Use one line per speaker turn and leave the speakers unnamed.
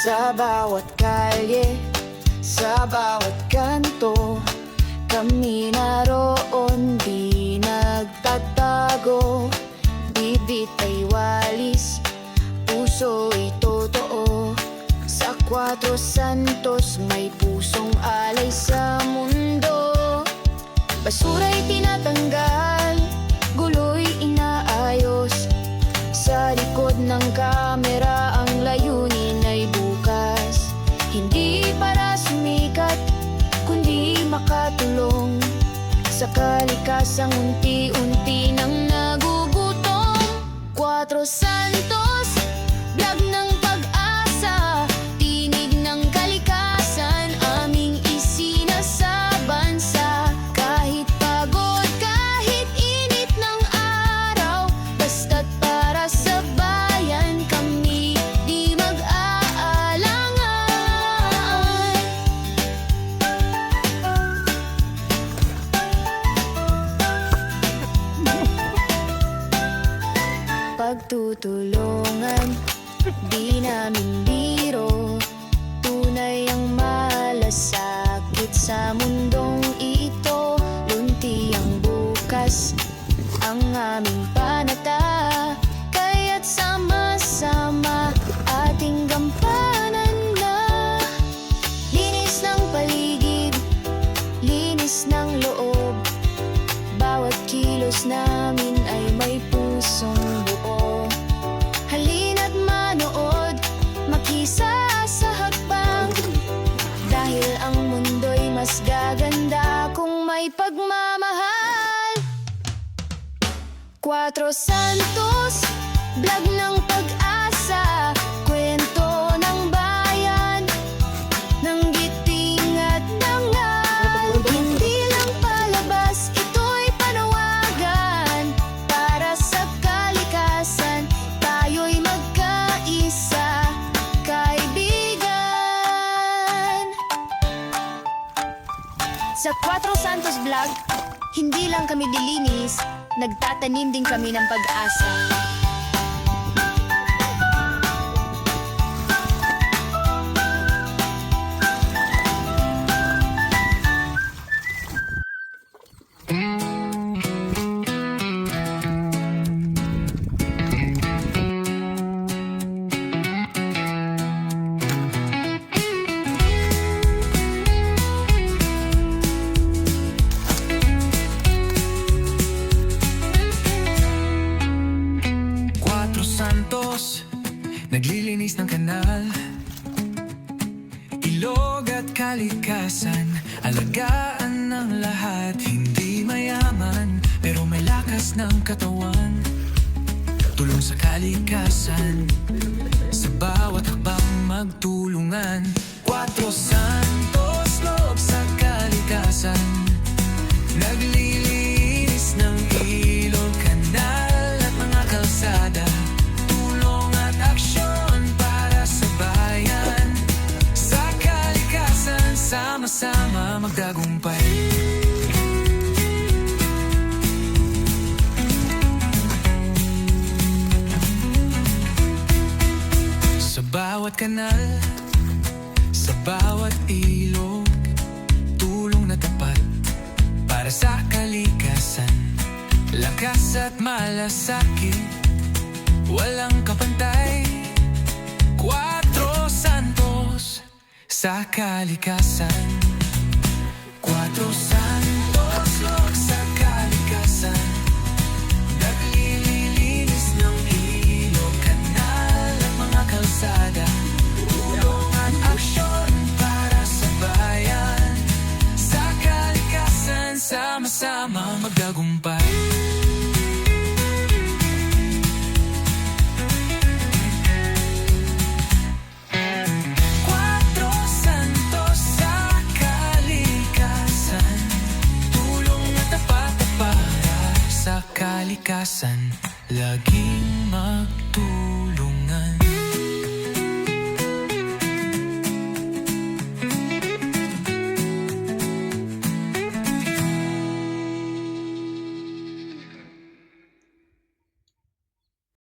Sa bawat kalye, sa bawat kanto, kami naroon, di nagtatago. Bibit ay walis, puso ay totoo. Sa Cuatro Santos may pusong alay sa mundo. Basura'y tinatanggal, gulo'y inaayos. Sa likod ng kamera ang layunin ay bukas. Hindi para sumikat, kundi makatulong sa kalikasang unti-unti nang nagugutom. Cuatro Santos, vlog ng pag-asa, tinig ng kalikasan, aming isinasabansa. Kahit pagod, kahit init ng araw, basta't para sa bayan kami di mag-aalangan. Pagtutulungan, di namin biro. Tunay ang malasakit sa mundong ito. Lunti ang bukas, ang aming panata. Kaya't sama-sama ating gampanan na. Linis ng paligid, linis ng loob. Bawat kilos namin ay may pusong buo. Halina't manood, makisa sa hakbang. Dahil ang mundo'y mas gaganda kung may pagmamahal. Cuatro Santos, vlog ng pag-asa, kwento ng bayan, ng giting at dangal. Hindi lang palabas, ito'y panawagan. Para sa kalikasan, tayo'y magkaisa, kaibigan. Sa Cuatro Santos Vlog, hindi lang kami dilinis, nagtatanim din kami ng pag-asa.
Naglilinis ng kanal, ilog at kalikasan. Alagaan ng lahat, hindi mayaman, pero may lakas ng katawan. Tulong sa kalikasan, sa bawat hakbang magtulungan. Cuatro Santos, loob sa kalikasan. Naglilinis ng ilog, kanal at mga kalsada. Sama-sama magtagumpay. Sa bawat kanal, sa bawat ilog, tulong na tapat para sa kalikasan. Lakas at malasakit, walang kapantay. Cuatro Santos sa kalikasan. Cuatro Santos, loob sa kalikasan. Naglilinis ng ilog, kanal at mga kalsada. Tulong at aksyon para sa bayan. Sa kalikasan, sama-sama magtagumpay. Kalikasan, laging